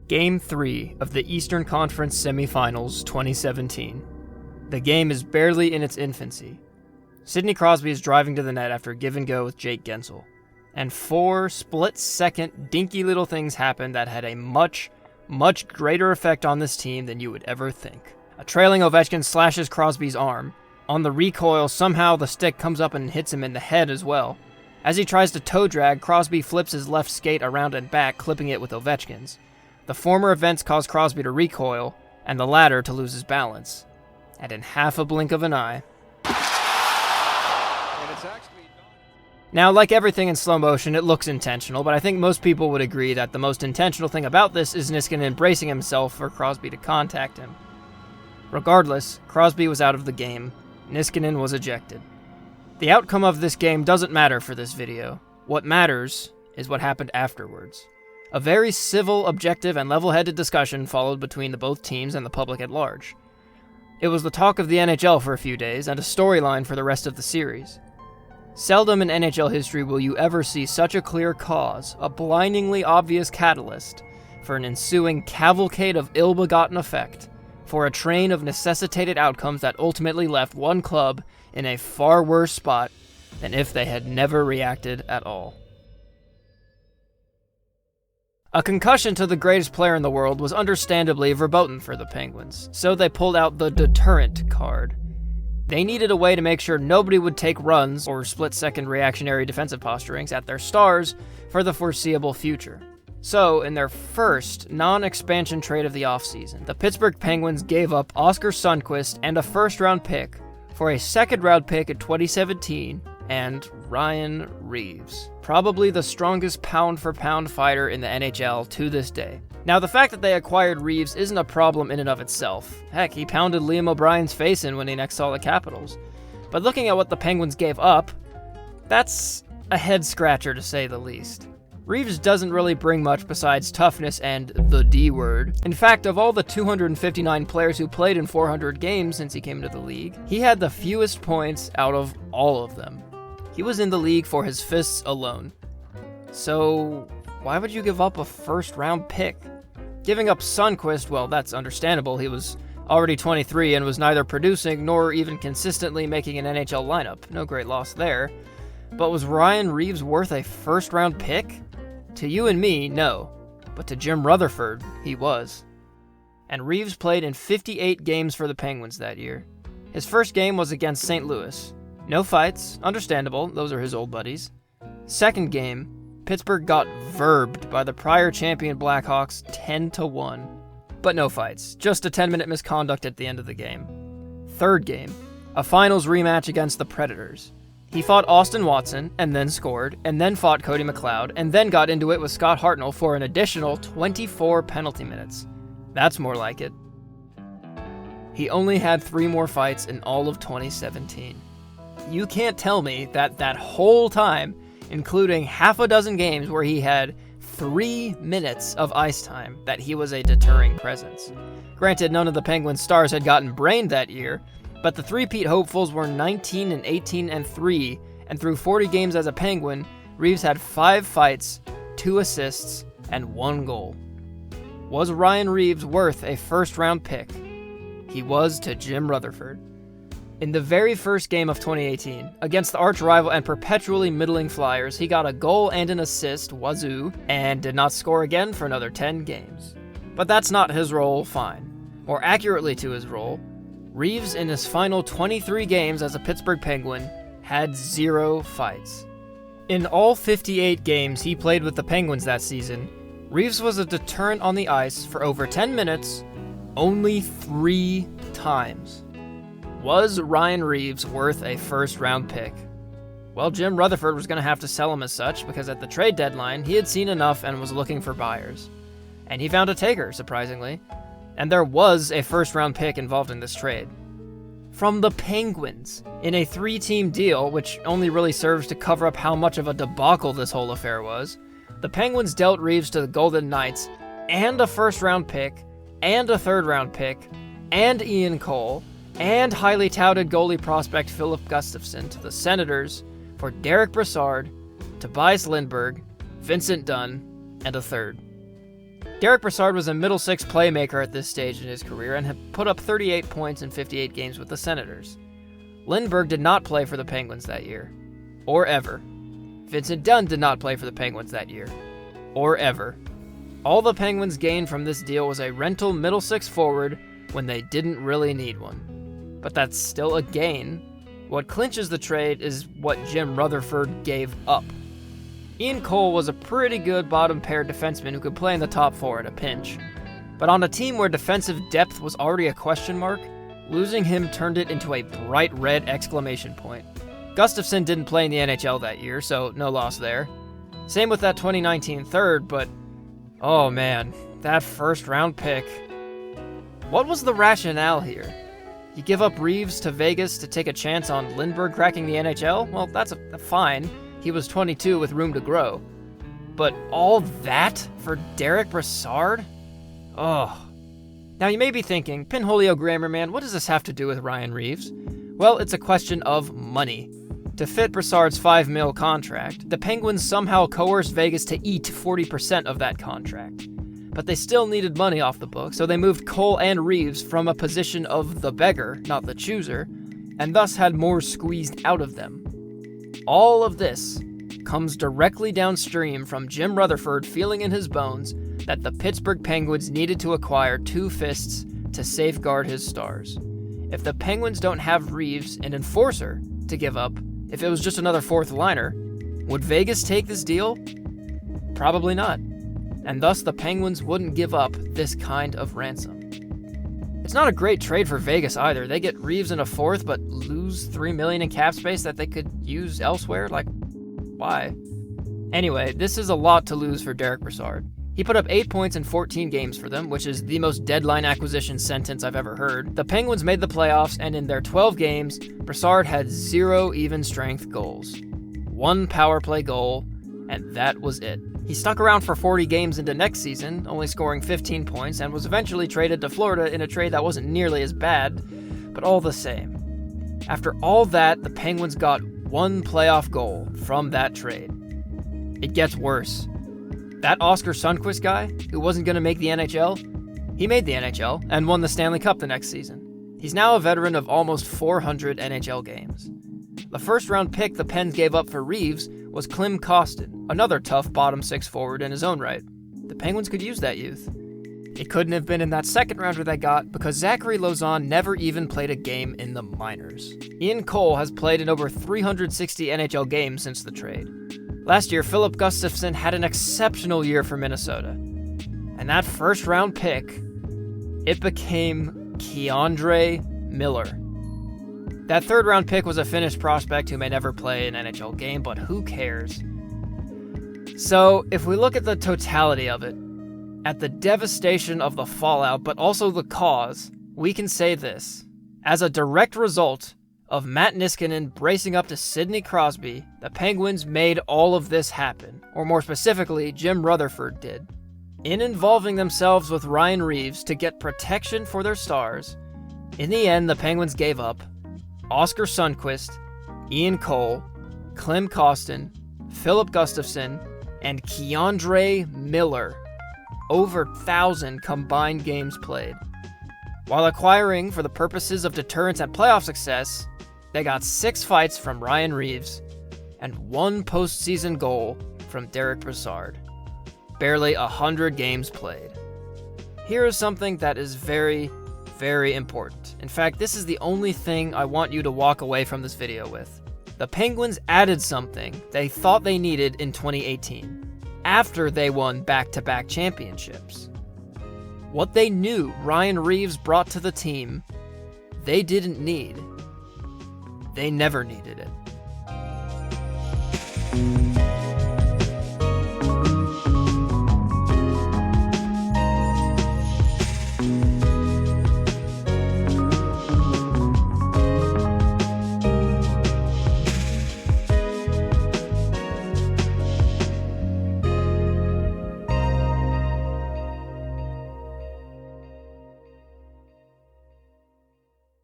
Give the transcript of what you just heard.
Game 3 of the Eastern Conference Semifinals 2017. The game is barely in its infancy. Sidney Crosby is driving to the net after a give-and-go with Jake Guentzel. And 4 split-second dinky little things happen that had a much greater effect on this team than you would ever think. A trailing Ovechkin slashes Crosby's arm. On the recoil, somehow the stick comes up and hits him in the head as well. As he tries to toe drag, Crosby flips his left skate around and back, clipping it with Ovechkin's. The former events cause Crosby to recoil, and the latter to lose his balance. And in half a blink of an eye... Now, like everything in slow motion, it looks intentional, but I think most people would agree that the most intentional thing about this is Niskanen bracing himself for Crosby to contact him. Regardless, Crosby was out of the game. Niskanen was ejected. The outcome of this game doesn't matter for this video. What matters is what happened afterwards. A very civil, objective, and level-headed discussion followed between the both teams and the public at large. It was the talk of the NHL for a few days, and a storyline for the rest of the series. Seldom in NHL history will you ever see such a clear cause, a blindingly obvious catalyst, for an ensuing cavalcade of ill-begotten effect, for a train of necessitated outcomes that ultimately left one club in a far worse spot than if they had never reacted at all. A concussion to the greatest player in the world was understandably verboten for the Penguins, so they pulled out the deterrent card. They needed a way to make sure nobody would take runs or split-second reactionary defensive posturings at their stars for the foreseeable future. So, in their first non-expansion trade of the offseason, the Pittsburgh Penguins gave up Oskar Sundqvist and a first-round pick for a second-round pick in 2017 and Ryan Reaves, probably the strongest pound-for-pound fighter in the NHL to this day. Now, the fact that they acquired Reaves isn't a problem in and of itself. Heck, he pounded Liam O'Brien's face in when he next saw the Capitals. But looking at what the Penguins gave up, that's a head-scratcher to say the least. Reaves doesn't really bring much besides toughness and the D word. In fact, of all the 259 players who played in 400 games since he came into the league, he had the fewest points out of all of them. He was in the league for his fists alone. So, why would you give up a first-round pick? Giving up Sundqvist, well, that's understandable. He was already 23 and was neither producing nor even consistently making an NHL lineup. No great loss there. But was Ryan Reaves worth a first-round pick? To you and me, no. But to Jim Rutherford, he was. And Reaves played in 58 games for the Penguins that year. His first game was against St. Louis. No fights, understandable, those are his old buddies. Second game, Pittsburgh got verbed by the prior champion Blackhawks 10-1. But no fights, just a 10-minute misconduct at the end of the game. Third game, a finals rematch against the Predators. He fought Austin Watson, and then scored, and then fought Cody McLeod, and then got into it with Scott Hartnell for an additional 24 penalty minutes. That's more like it. He only had 3 more fights in all of 2017. You can't tell me that whole time, including half a dozen games where he had 3 minutes of ice time, that he was a deterring presence. Granted, none of the Penguins' stars had gotten brained that year, but the three-peat hopefuls were 19-18-3, and through 40 games as a Penguin, Reaves had 5 fights, 2 assists, and 1 goal. Was Ryan Reaves worth a first-round pick? He was to Jim Rutherford. In the very first game of 2018, against the arch-rival and perpetually middling Flyers, he got a goal and an assist, wazoo, and did not score again for another 10 games. But that's not his role, fine. More accurately to his role, Reaves in his final 23 games as a Pittsburgh Penguin had 0 fights. In all 58 games he played with the Penguins that season, Reaves was a deterrent on the ice for over 10 minutes, only 3 times. Was Ryan Reaves worth a first-round pick? Well, Jim Rutherford was going to have to sell him as such, because at the trade deadline, he had seen enough and was looking for buyers. And he found a taker, surprisingly. And there was a first-round pick involved in this trade. From the Penguins, in a 3-team deal, which only really serves to cover up how much of a debacle this whole affair was, the Penguins dealt Reaves to the Golden Knights, and a first-round pick, and a third-round pick, and Ian Cole, and highly touted goalie prospect Philip Gustafsson to the Senators for Derek Brassard, Tobias Lindbergh, Vincent Dunn, and a third. Derek Brassard was a middle six playmaker at this stage in his career and had put up 38 points in 58 games with the Senators. Lindbergh did not play for the Penguins that year. Or ever. Vincent Dunn did not play for the Penguins that year. Or ever. All the Penguins gained from this deal was a rental middle six forward when they didn't really need one. But that's still a gain. What clinches the trade is what Jim Rutherford gave up. Ian Cole was a pretty good bottom pair defenseman who could play in the top four at a pinch. But on a team where defensive depth was already a question mark, losing him turned it into a bright red exclamation point. Gustafsson didn't play in the NHL that year, so no loss there. Same with that 2019 third, but oh man, that first round pick. What was the rationale here? You give up Reaves to Vegas to take a chance on Lindbergh cracking the NHL? Well, that's fine. He was 22 with room to grow. But all that for Derek Brassard? Oh. Now you may be thinking, Pinholeo Grammar Man, what does this have to do with Ryan Reaves? Well, it's a question of money. To fit Brassard's $5 million contract, the Penguins somehow coerced Vegas to eat 40% of that contract. But they still needed money off the book, so they moved Cole and Reaves from a position of the beggar, not the chooser, and thus had more squeezed out of them. All of this comes directly downstream from Jim Rutherford feeling in his bones that the Pittsburgh Penguins needed to acquire two fists to safeguard his stars. If the Penguins don't have Reaves, an enforcer, to give up, if it was just another fourth liner, would Vegas take this deal? Probably not. And thus the Penguins wouldn't give up this kind of ransom. It's not a great trade for Vegas either. They get Reaves in a fourth, but lose $3 million in cap space that they could use elsewhere? Like, why? Anyway, this is a lot to lose for Derek Brassard. He put up 8 points in 14 games for them, which is the most deadline acquisition sentence I've ever heard. The Penguins made the playoffs, and in their 12 games, Brassard had 0 even-strength goals. 1 power play goal, and that was it. He stuck around for 40 games into next season, only scoring 15 points, and was eventually traded to Florida in a trade that wasn't nearly as bad, but all the same. After all that, the Penguins got 1 playoff goal from that trade. It gets worse. That Oscar Sundqvist guy, who wasn't going to make the NHL, he made the NHL and won the Stanley Cup the next season. He's now a veteran of almost 400 NHL games. The first-round pick the Pens gave up for Reaves was Klim Kostin, another tough bottom six forward in his own right. The Penguins could use that youth. It couldn't have been in that second rounder they got because Zachary Lauzon never even played a game in the minors. Ian Cole has played in over 360 NHL games since the trade. Last year, Philip Gustafsson had an exceptional year for Minnesota. And that first round pick, it became Keandre Miller. That third round pick was a Finnish prospect who may never play an NHL game, but who cares? So, if we look at the totality of it, at the devastation of the fallout, but also the cause, we can say this. As a direct result of Matt Niskanen bracing up to Sidney Crosby, the Penguins made all of this happen. Or more specifically, Jim Rutherford did. In involving themselves with Ryan Reaves to get protection for their stars, in the end the Penguins gave up Oscar Sundqvist, Ian Cole, Klim Kostin, Philip Gustafsson, and Keandre Miller. Over 1,000 combined games played. While acquiring for the purposes of deterrence and playoff success, they got 6 fights from Ryan Reaves and 1 postseason goal from Derek Brassard. Barely 100 games played. Here is something that is very, very important. In fact, this is the only thing I want you to walk away from this video with. The Penguins added something they thought they needed in 2018, after they won back-to-back championships. What they knew Ryan Reaves brought to the team, they didn't need. They never needed it.